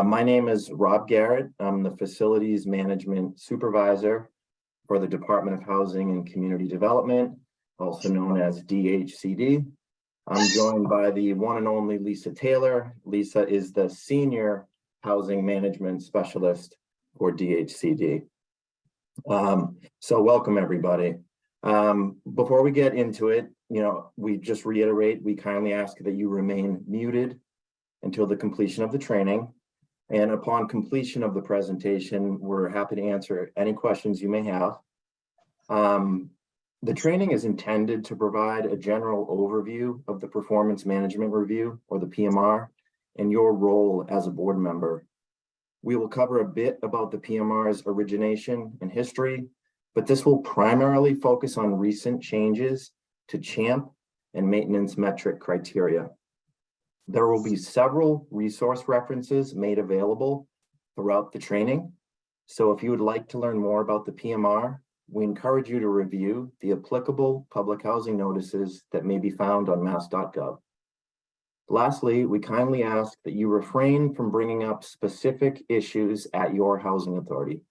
My name is Rob Garrett. I'm the Facilities Management Supervisor for the Department of Housing and Community Development, also known as DHCD. I'm joined by the one and only Lisa Taylor. Lisa is the Senior Housing Management Specialist for DHCD. So welcome, everybody. Before we get into it, we just reiterate, we kindly ask that you remain muted until the completion of the training. And upon completion of the presentation, we're happy to answer any questions you may have. The training is intended to provide a general overview of the Performance Management Review, or the PMR, and your role as a board member. We will cover a bit about the PMR's origination and history, but this will primarily focus on recent changes to CHAMP and maintenance metric criteria. There will be several resource references made available throughout the training. So if you would like to learn more about the PMR, we encourage you to review the applicable public housing notices that may be found on mass.gov. Lastly, we kindly ask that you refrain from bringing up specific issues at your housing authority.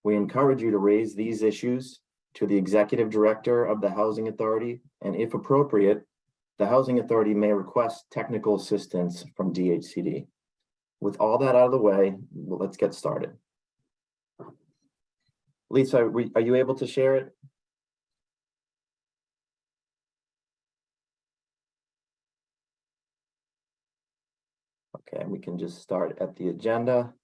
We encourage you to raise these issues to the executive director of the housing authority, and if appropriate, the housing authority may request technical assistance from DHCD. With all that out of the way, let's get started. Lisa, are you able to share it? Okay, we can just start at the agenda.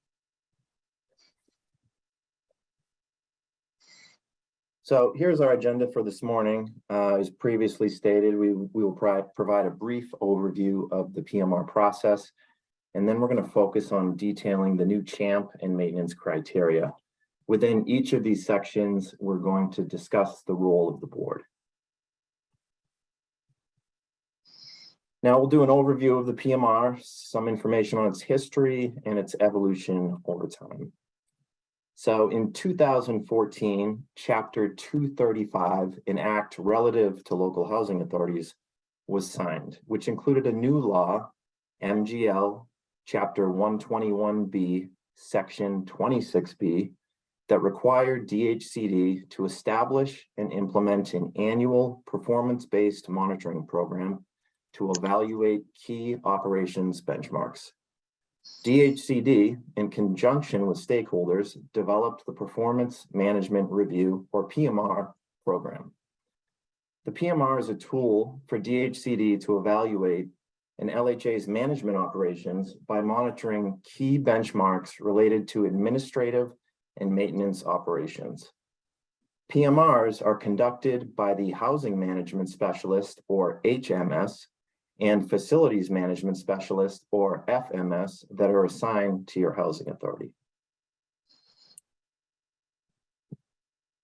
So here's our agenda for this morning. As previously stated, we will provide a brief overview of the PMR process, and then we're going to focus on detailing the new CHAMP and maintenance criteria. Within each of these sections, we're going to discuss the role of the board. Now we'll do an overview of the PMR, some information on its history and its evolution over time. So in 2014, Chapter 235, an act relative to local housing authorities, was signed, which included a new law, MGL Chapter 121B, Section 26B, that required DHCD to establish and implement an annual performance-based monitoring program to evaluate key operations benchmarks. DHCD, in conjunction with stakeholders, developed the Performance Management Review, or PMR, program. The PMR is a tool for DHCD to evaluate an LHA's management operations by monitoring key benchmarks related to administrative and maintenance operations. PMRs are conducted by the Housing Management Specialist, or HMS, and Facilities Management Specialist, or FMS, that are assigned to your housing authority.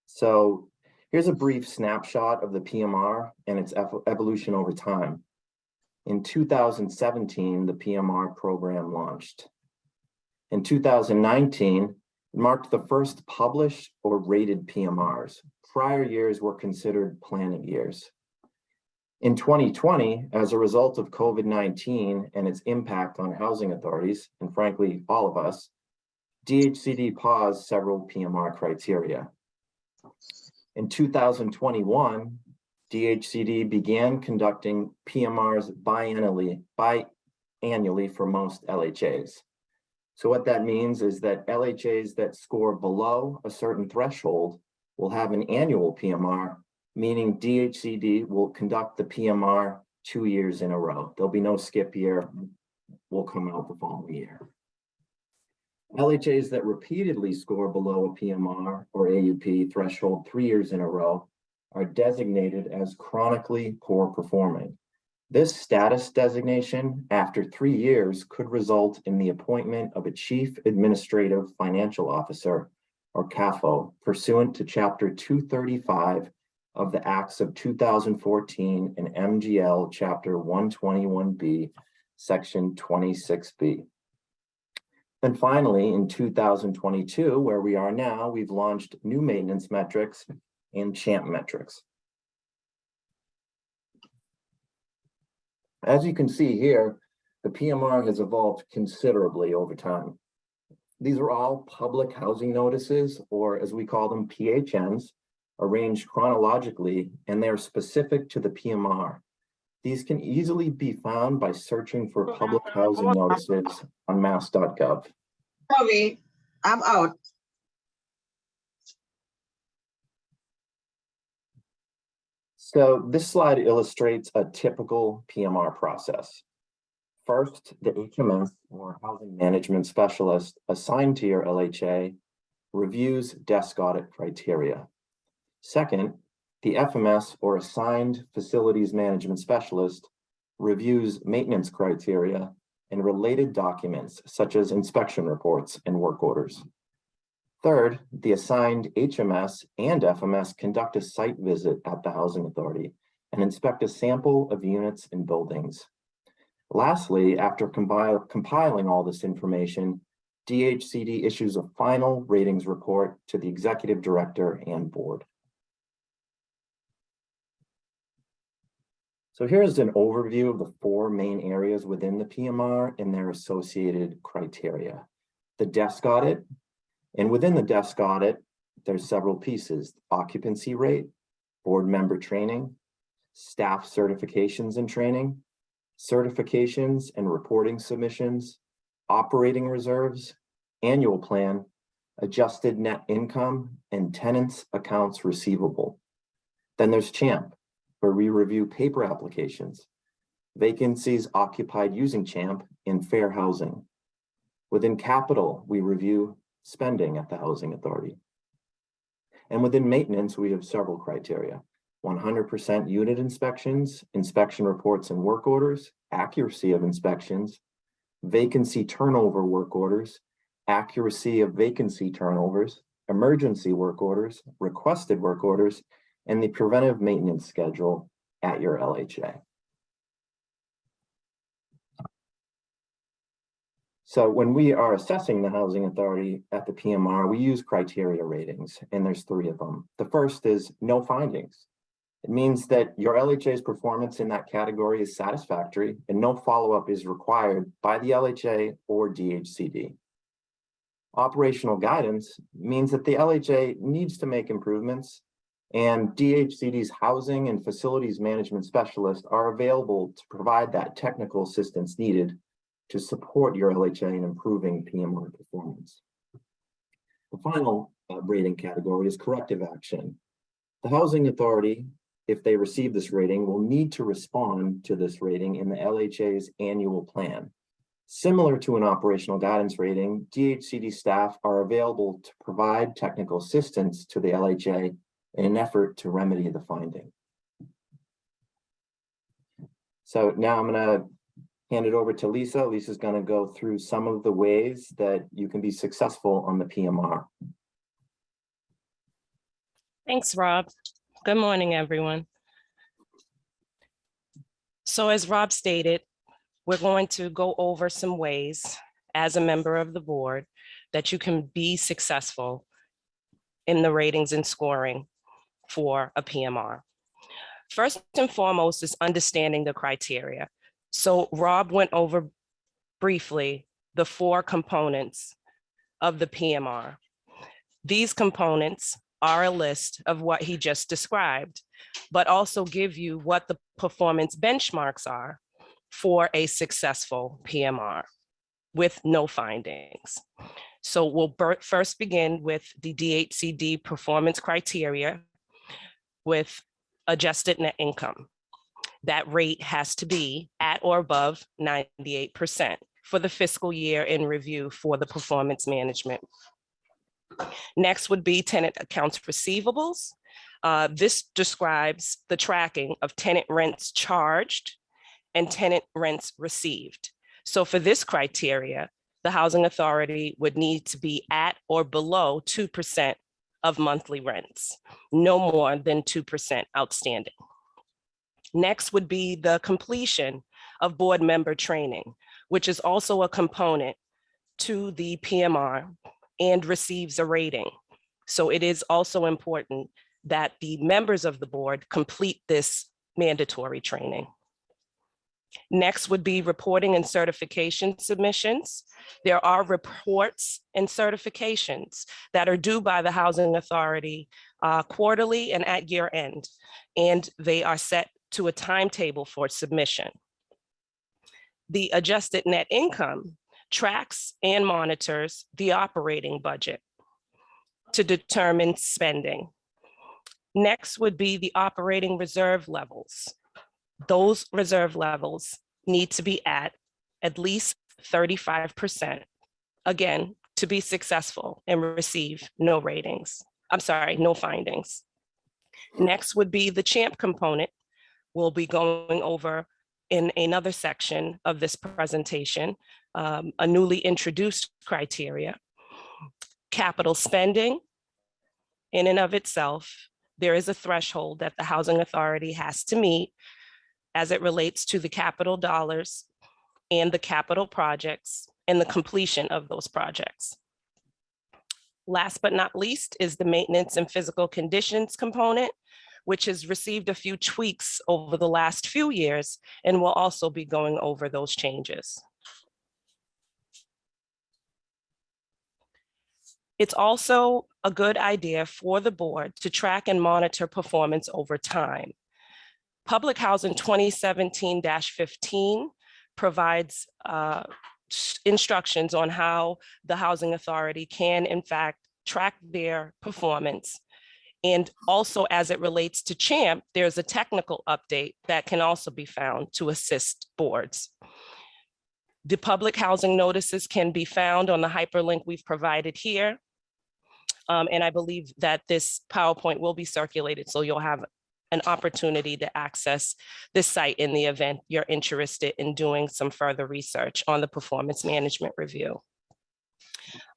So here's a brief snapshot of the PMR and its evolution over time. In 2017, the PMR program launched. In 2019, it marked the first published or rated PMRs. Prior years were considered planning years. In 2020, as a result of COVID-19 and its impact on housing authorities, and frankly, all of us, DHCD paused several PMR criteria. In 2021, DHCD began conducting PMRs biannually for most LHAs. So what that means is that LHAs that score below a certain threshold will have an annual PMR, meaning DHCD will conduct the PMR 2 years in a row. There'll be no skip year, will come out the following year. LHAs that repeatedly score below a PMR or AUP threshold 3 years in a row are designated as chronically poor performing. This status designation after 3 years could result in the appointment of a Chief Administrative Financial Officer, or CAFO, pursuant to Chapter 235 of the Acts of 2014 and MGL Chapter 121B, Section 26B. And finally, in 2022, where we are now, we've launched new maintenance metrics and CHAMP metrics. As you can see here, the PMR has evolved considerably over time. These are all public housing notices, or as we call them, PHNs, arranged chronologically, and they are specific to the PMR. These can easily be found by searching for public housing notices on mass.gov. Toby, I'm out. So this slide illustrates a typical PMR process. First, the HMS, or Housing Management Specialist, assigned to your LHA reviews desk audit criteria. Second, the FMS, or Assigned Facilities Management Specialist, reviews maintenance criteria and related documents such as inspection reports and work orders. Third, the assigned HMS and FMS conduct a site visit at the Housing Authority and inspect a sample of units and buildings. Lastly, after compiling all this information, DHCD issues a final ratings report to the Executive Director and Board. So here's an overview of the 4 main areas within the PMR and their associated criteria. The desk audit, and within the desk audit, there's several pieces: occupancy rate, board member training, staff certifications and training, certifications and reporting submissions, operating reserves, annual plan, adjusted net income, and tenants' accounts receivable. Then there's CHAMP, where we review paper applications, vacancies occupied using CHAMP, and fair housing. Within capital, we review spending at the Housing Authority. And within maintenance, we have several criteria: 100% unit inspections, inspection reports and work orders, accuracy of inspections, vacancy turnover work orders, accuracy of vacancy turnovers, emergency work orders, requested work orders, and the preventive maintenance schedule at your LHA. So when we are assessing the Housing Authority at the PMR, we use criteria ratings, and there's 3 of them. The first is no findings. It means that your LHA's performance in that category is satisfactory and no follow-up is required by the LHA or DHCD. Operational guidance means that the LHA needs to make improvements, and DHCD's housing and facilities management specialists are available to provide that technical assistance needed to support your LHA in improving PMR performance. The final rating category is corrective action. The Housing Authority, if they receive this rating, will need to respond to this rating in the LHA's annual plan. Similar to an operational guidance rating, DHCD staff are available to provide technical assistance to the LHA in an effort to remedy the finding. So now I'm going to hand it over to Lisa. Lisa's going to go through some of the ways that you can be successful on the PMR. Thanks, Rob. Good morning, everyone. So as Rob stated, we're going to go over some ways as a member of the board that you can be successful in the ratings and scoring for a PMR. First and foremost is understanding the criteria. So Rob went over briefly the 4 components of the PMR. These components are a list of what he just described, but also give you what the performance benchmarks are for a successful PMR with no findings. So we'll first begin with the DHCD performance criteria with adjusted net income. That rate has to be at or above 98% for the fiscal year in review for the performance management. Next would be tenant accounts receivables. This describes the tracking of tenant rents charged and tenant rents received. So for this criteria, the Housing Authority would need to be at or below 2% of monthly rents, no more than 2% outstanding. Next would be the completion of board member training, which is also a component to the PMR and receives a rating. So it is also important that the members of the board complete this mandatory training. Next would be reporting and certification submissions. There are reports and certifications that are due by the Housing Authority quarterly and at year end, and they are set to a timetable for submission. The adjusted net income tracks and monitors the operating budget to determine spending. Next would be the operating reserve levels. Those reserve levels need to be at least 35%, again, to be successful and receive no findings. Next would be the CHAMP component. We'll be going over in another section of this presentation, a newly introduced criteria. Capital spending, in and of itself, there is a threshold that the Housing Authority has to meet as it relates to the capital dollars and the capital projects and the completion of those projects. Last but not least is the maintenance and physical conditions component, which has received a few tweaks over the last few years, and we'll also be going over those changes. It's also a good idea for the board to track and monitor performance over time. Public Housing 2017-15 provides instructions on how the Housing Authority can, in fact, track their performance. And also, as it relates to CHAMP, there's a technical update that can also be found to assist boards. The public housing notices can be found on the hyperlink we've provided here. And I believe that this PowerPoint will be circulated, so you'll have an opportunity to access this site in the event you're interested in doing some further research on the performance management review.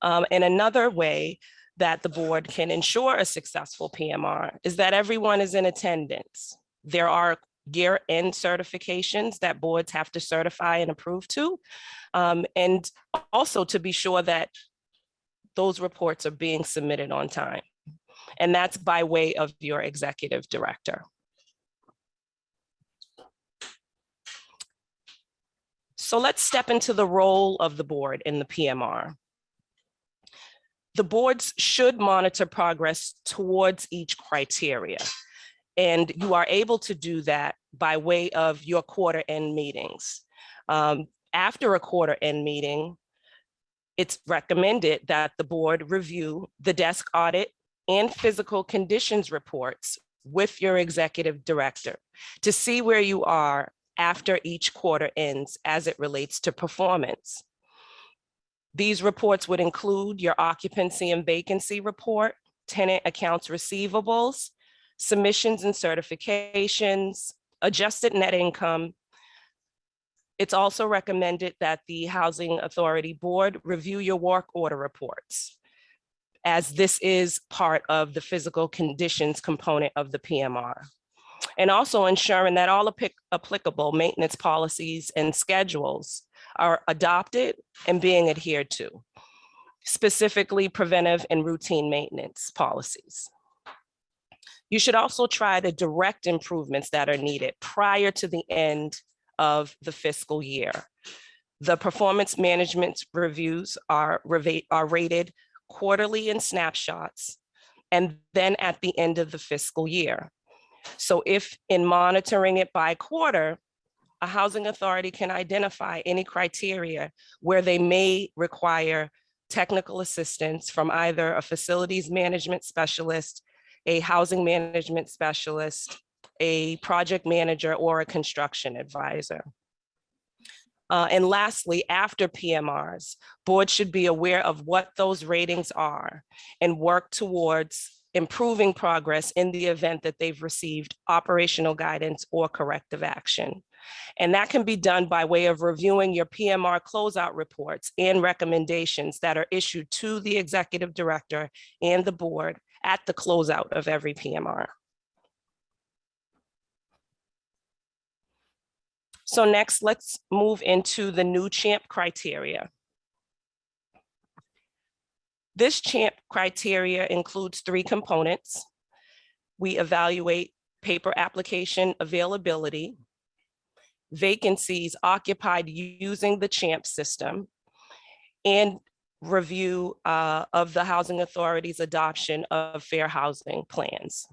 And another way that the board can ensure a successful PMR is that everyone is in attendance. There are year-end certifications that boards have to certify and approve to, and also to be sure that those reports are being submitted on time. And that's by way of your executive director. So let's step into the role of the board in the PMR. The boards should monitor progress towards each criteria. And you are able to do that by way of your quarter end meetings. After a quarter end meeting, it's recommended that the board review the desk audit and physical conditions reports with your executive director to see where you are after each quarter ends as it relates to performance. These reports would include your occupancy and vacancy report, tenant accounts receivables, submissions and certifications, adjusted net income. It's also recommended that the Housing Authority Board review your work order reports, as this is part of the physical conditions component of the PMR. And also ensuring that all applicable maintenance policies and schedules are adopted and being adhered to, specifically preventive and routine maintenance policies. You should also try to direct improvements that are needed prior to the end of the fiscal year. The performance management reviews are rated quarterly in snapshots, and then at the end of the fiscal year. So if in monitoring it by quarter, a housing authority can identify any criteria where they may require technical assistance from either a facilities management specialist, a housing management specialist, a project manager, or a construction advisor. And lastly, after PMRs, boards should be aware of what those ratings are and work towards improving progress in the event that they've received operational guidance or corrective action. And that can be done by way of reviewing your PMR closeout reports and recommendations that are issued to the executive director and the board at the closeout of every PMR. So next, let's move into the new CHAMP criteria. This CHAMP criteria includes 3 components. We evaluate paper application availability, vacancies occupied using the CHAMP system, and review of the Housing Authority's adoption of fair housing plans.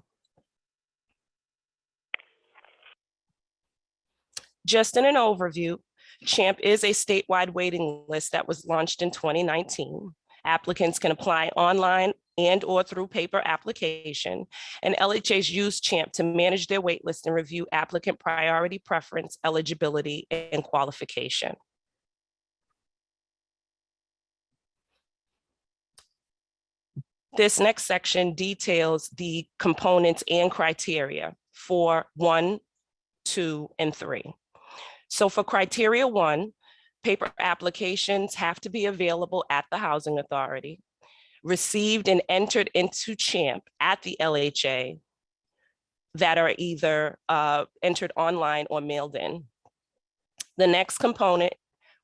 Just in an overview, CHAMP is a statewide waiting list that was launched in 2019. Applicants can apply online and/or through paper application, and LHAs use CHAMP to manage their wait list and review applicant priority preference, eligibility, and qualification. This next section details the components and criteria for 1, 2, and 3. So for criteria 1, paper applications have to be available at the Housing Authority, received and entered into CHAMP at the LHA that are either entered online or mailed in. The next component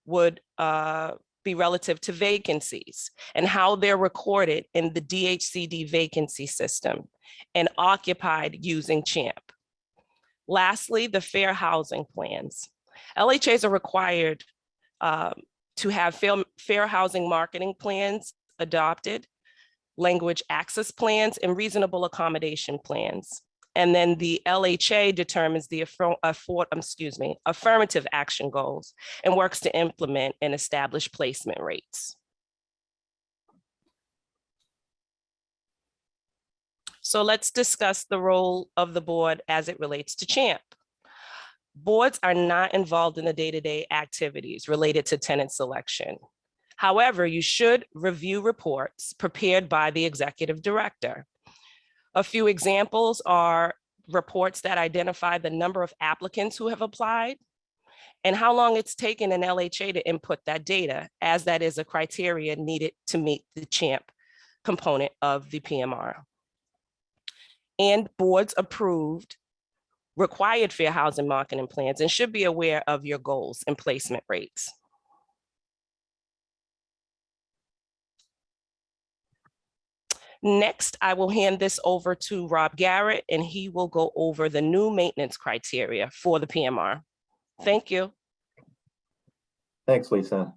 would be relative to vacancies and how they're recorded in the DHCD vacancy system and occupied using CHAMP. Lastly, the fair housing plans. LHAs are required to have fair housing marketing plans adopted, language access plans, and reasonable accommodation plans. And then the LHA determines the affirmative action goals and works to implement and establish placement rates. So let's discuss the role of the board as it relates to CHAMP. Boards are not involved in the day-to-day activities related to tenant selection. However, you should review reports prepared by the executive director. A few examples are reports that identify the number of applicants who have applied and how long it's taken an LHA to input that data, as that is a criteria needed to meet the CHAMP component of the PMR. And boards approved required fair housing marketing plans and should be aware of your goals and placement rates. Next, I will hand this over to Rob Garrett, and he will go over the new maintenance criteria for the PMR. Thank you. Thanks, Lisa.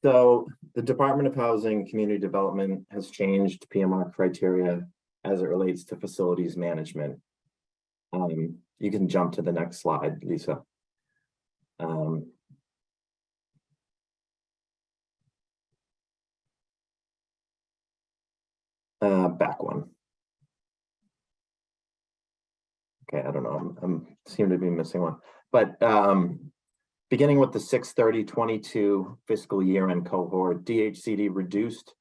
So the Department of Housing and Community Development has changed PMR criteria as it relates to facilities management. You can jump to the next slide, Lisa. Back one. Okay, I don't know, I seem to be missing one. But beginning with the 6/30/22 fiscal year end cohort, DHCD reduced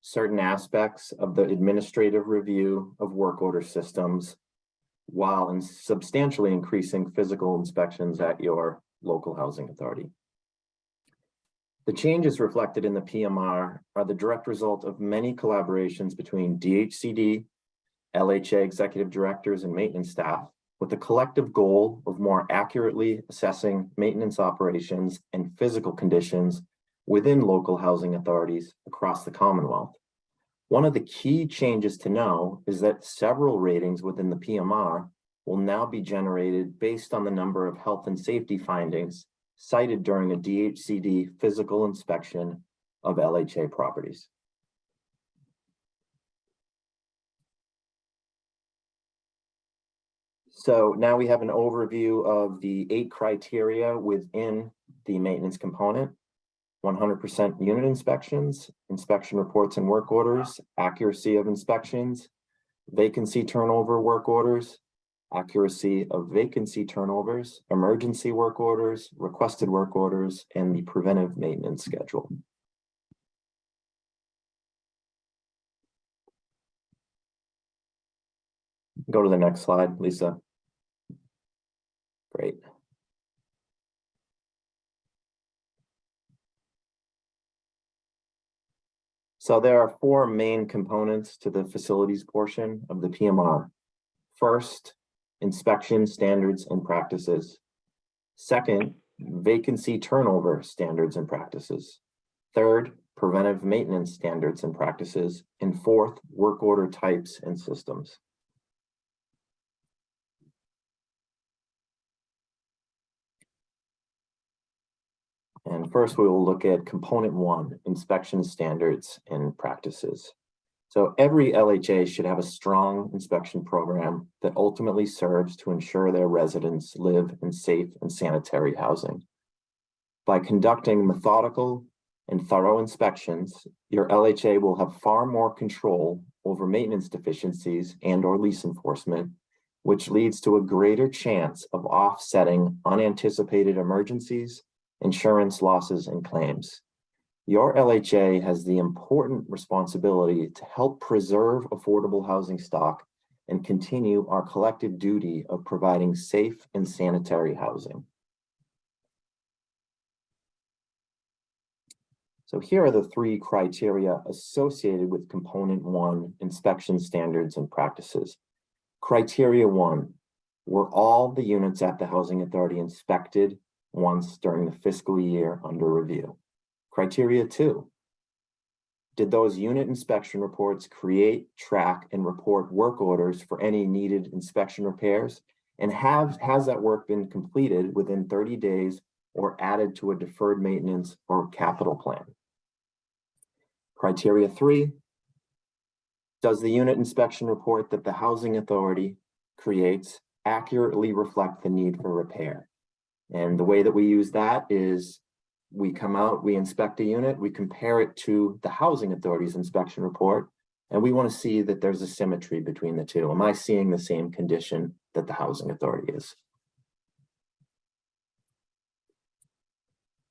certain aspects of the administrative review of work order systems while substantially increasing physical inspections at your local housing authority. The changes reflected in the PMR are the direct result of many collaborations between DHCD, LHA executive directors, and maintenance staff, with the collective goal of more accurately assessing maintenance operations and physical conditions within local housing authorities across the Commonwealth. One of the key changes to know is that several ratings within the PMR will now be generated based on the number of health and safety findings cited during a DHCD physical inspection of LHA properties. So now we have an overview of the 8 criteria within the maintenance component: 100% unit inspections, inspection reports and work orders, accuracy of inspections, vacancy turnover work orders, accuracy of vacancy turnovers, emergency work orders, requested work orders, and the preventive maintenance schedule. Go to the next slide, Lisa. Great. So there are 4 main components to the facilities portion of the PMR. First, inspection standards and practices. Second, vacancy turnover standards and practices. Third, preventive maintenance standards and practices. And fourth, work order types and systems. first we will look at component 1, inspection standards and practices. So every LHA should have a strong inspection program that ultimately serves to ensure their residents live in safe and sanitary housing. By conducting methodical and thorough inspections, your LHA will have far more control over maintenance deficiencies and/or lease enforcement, which leads to a greater chance of offsetting unanticipated emergencies, insurance losses, and claims. Your LHA has the important responsibility to help preserve affordable housing stock and continue our collective duty of providing safe and sanitary housing. So here are the 3 criteria associated with component 1, inspection standards and practices. Criteria 1, were all the units at the Housing Authority inspected once during the fiscal year under review? Criteria 2, did those unit inspection reports create, track, and report work orders for any needed inspection repairs? And has that work been completed within 30 days or added to a deferred maintenance or capital plan? Criteria 3, does the unit inspection report that the Housing Authority creates accurately reflect the need for repair? And the way that we use that is we come out, we inspect a unit, we compare it to the Housing Authority's inspection report, and we want to see that there's a symmetry between the two. Am I seeing the same condition that the Housing Authority is?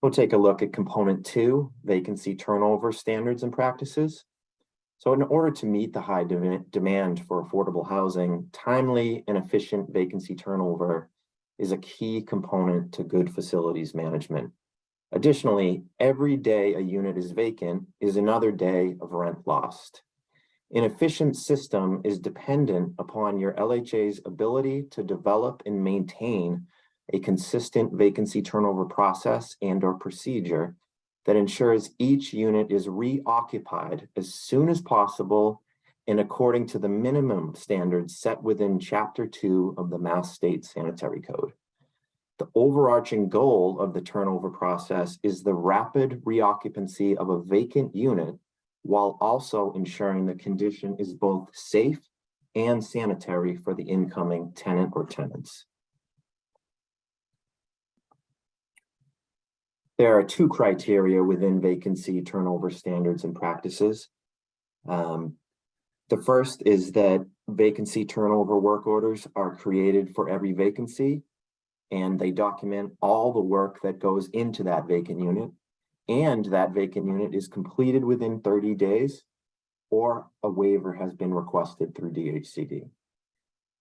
We'll take a look at component 2, vacancy turnover standards and practices. So in order to meet the high demand for affordable housing, timely and efficient vacancy turnover is a key component to good facilities management. Additionally, every day a unit is vacant is another day of rent lost. An efficient system is dependent upon your LHA's ability to develop and maintain a consistent vacancy turnover process and/or procedure that ensures each unit is reoccupied as soon as possible and according to the minimum standards set within Chapter 2 of the Mass State Sanitary Code. The overarching goal of the turnover process is the rapid reoccupancy of a vacant unit while also ensuring the condition is both safe and sanitary for the incoming tenant or tenants. There are 2 criteria within vacancy turnover standards and practices. The first is that vacancy turnover work orders are created for every vacancy, and they document all the work that goes into that vacant unit, and that vacant unit is completed within 30 days, or a waiver has been requested through DHCD.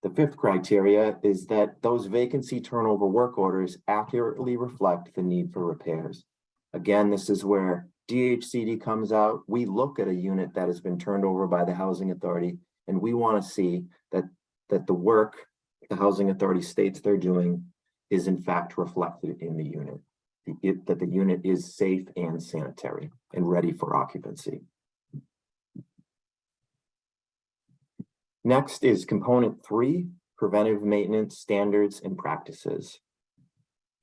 The 5th criteria is that those vacancy turnover work orders accurately reflect the need for repairs. Again, this is where DHCD comes out. We look at a unit that has been turned over by the Housing Authority, and we want to see that the work the Housing Authority states they're doing is in fact reflected in the unit, that the unit is safe and sanitary and ready for occupancy. Next is component 3, preventive maintenance standards and practices.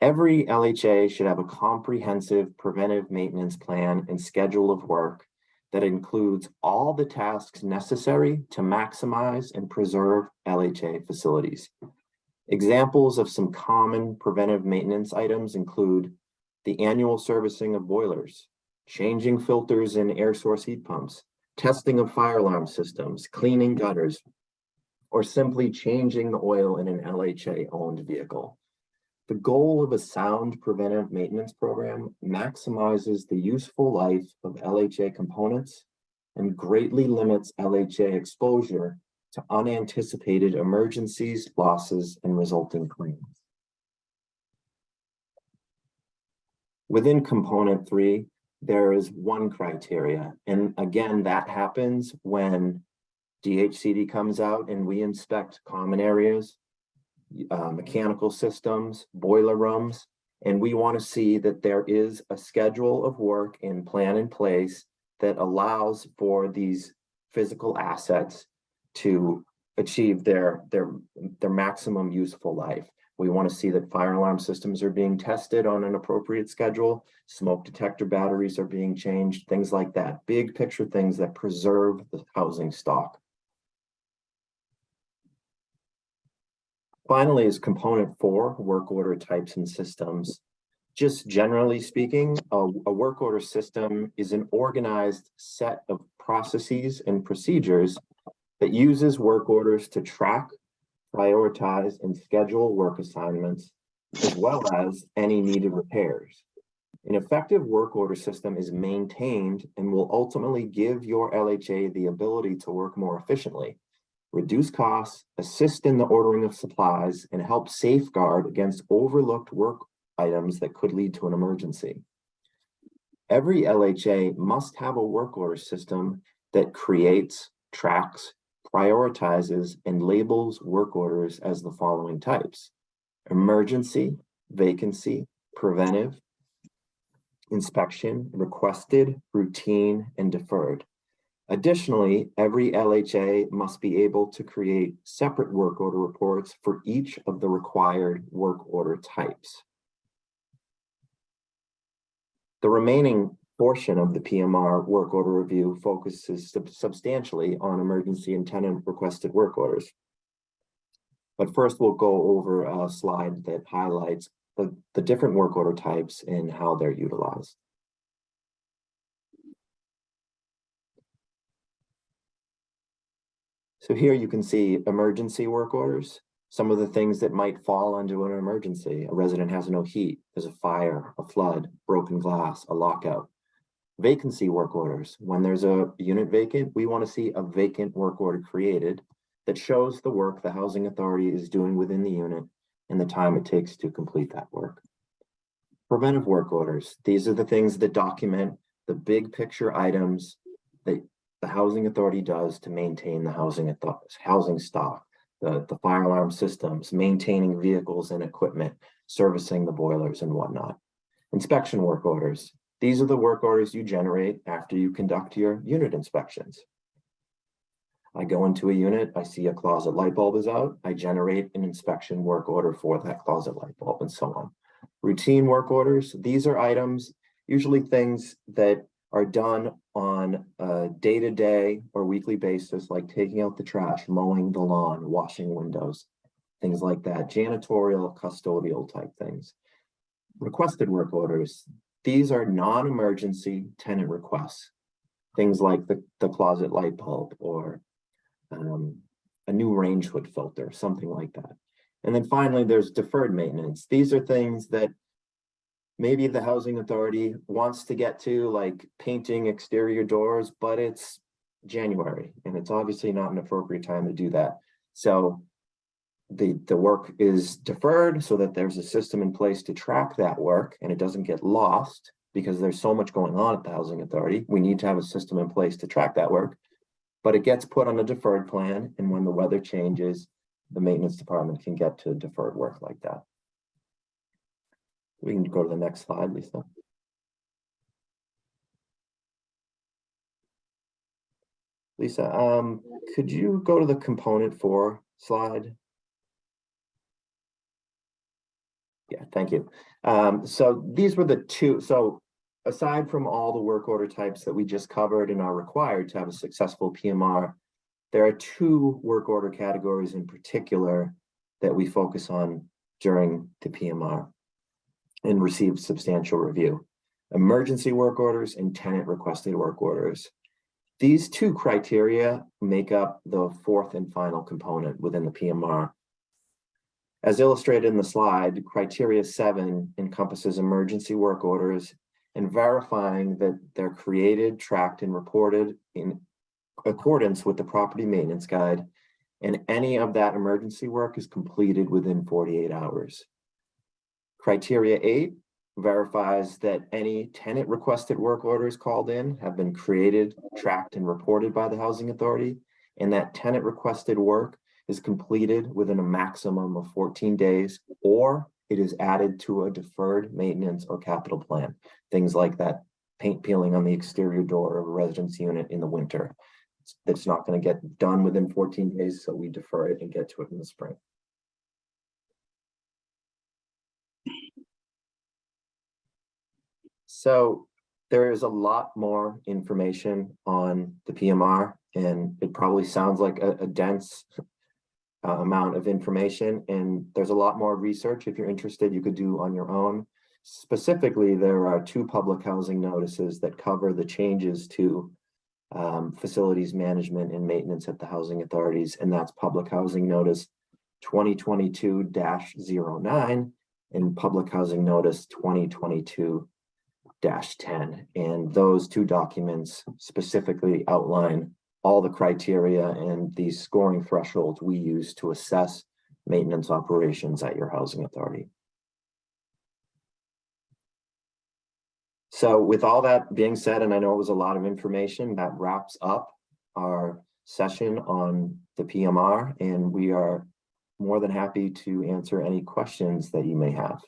Every LHA should have a comprehensive preventive maintenance plan and schedule of work that includes all the tasks necessary to maximize and preserve LHA facilities. Examples of some common preventive maintenance items include the annual servicing of boilers, changing filters in air source heat pumps, testing of fire alarm systems, cleaning gutters, or simply changing the oil in an LHA-owned vehicle. The goal of a sound preventive maintenance program maximizes the useful life of LHA components and greatly limits LHA exposure to unanticipated emergencies, losses, and resulting claims. Within component 3, there is 1 criteria, and again, that happens when DHCD comes out and we inspect common areas, mechanical systems, boiler rooms, and we want to see that there is a schedule of work and plan in place that allows for these physical assets to achieve their maximum useful life, We want to see that fire alarm systems are being tested on an appropriate schedule, smoke detector batteries are being changed, things like that. Big picture things that preserve the housing stock. Finally is component 4, work order types and systems. Just generally speaking, a work order system is an organized set of processes and procedures that uses work orders to track, prioritize, and schedule work assignments, as well as any needed repairs. An effective work order system is maintained and will ultimately give your LHA the ability to work more efficiently, reduce costs, assist in the ordering of supplies, and help safeguard against overlooked work items that could lead to an emergency. Every LHA must have a work order system that creates, tracks, prioritizes, and labels work orders as the following types: emergency, vacancy, preventive, inspection, requested, routine, and deferred. Additionally, every LHA must be able to create separate work order reports for each of the required work order types. The remaining portion of the PMR work order review focuses substantially on emergency and tenant requested work orders. But first, we'll go over a slide that highlights the different work order types and how they're utilized. So here you can see emergency work orders, some of the things that might fall into an emergency. A resident has no heat, there's a fire, a flood, broken glass, a lockout. Vacancy work orders, when there's a unit vacant, we want to see a vacant work order created that shows the work the housing authority is doing within the unit and the time it takes to complete that work. Preventive work orders, these are the things that document the big picture items that the housing authority does to maintain the housing stock, the fire alarm systems, maintaining vehicles and equipment, servicing the boilers and whatnot. Inspection work orders, these are the work orders you generate after you conduct your unit inspections. I go into a unit, I see a closet light bulb is out, I generate an inspection work order for that closet light bulb, and so on. Routine work orders, these are items, usually things that are done on a day-to-day or weekly basis, like taking out the trash, mowing the lawn, washing windows, things like that, janitorial, custodial type things. Requested work orders, these are non-emergency tenant requests, things like the closet light bulb or a new range hood filter, something like that. And then finally, there's deferred maintenance. These are things that maybe the housing authority wants to get to, like painting exterior doors, but it's January and it's obviously not an appropriate time to do that. So the work is deferred so that there's a system in place to track that work and it doesn't get lost because there's so much going on at the housing authority. We need to have a system in place to track that work, but it gets put on a deferred plan. And when the weather changes, the maintenance department can get to deferred work like that. We can go to the next slide, Lisa. Lisa, could you go to the component 4 slide? Yeah, thank you. So these were the two. So aside from all the work order types that we just covered and are required to have a successful PMR, there are 2 work order categories in particular that we focus on during the PMR and receive substantial review: emergency work orders and tenant requested work orders. These 2 criteria make up the 4th and final component within the PMR. As illustrated in the slide, criteria 7 encompasses emergency work orders and verifying that they're created, tracked, and reported in accordance with the property maintenance guide, and any of that emergency work is completed within 48 hours. Criteria 8 verifies that any tenant requested work orders called in have been created, tracked, and reported by the housing authority, and that tenant requested work is completed within a maximum of 14 days, or it is added to a deferred maintenance or capital plan. Things like that paint peeling on the exterior door of a residence unit in the winter. That's not going to get done within 14 days, so we defer it and get to it in the spring. So there is a lot more information on the PMR, and it probably sounds like a dense amount of information, and there's a lot more research if you're interested you could do on your own. Specifically, there are 2 public housing notices that cover the changes to facilities management and maintenance at the housing authorities, and that's Public Housing Notice 2022-09 and Public Housing Notice 2022-10. And those 2 documents specifically outline all the criteria and the scoring thresholds we use to assess maintenance operations at your housing authority. So with all that being said, and I know it was a lot of information, that wraps up our session on the PMR, and we are more than happy to answer any questions that you may have.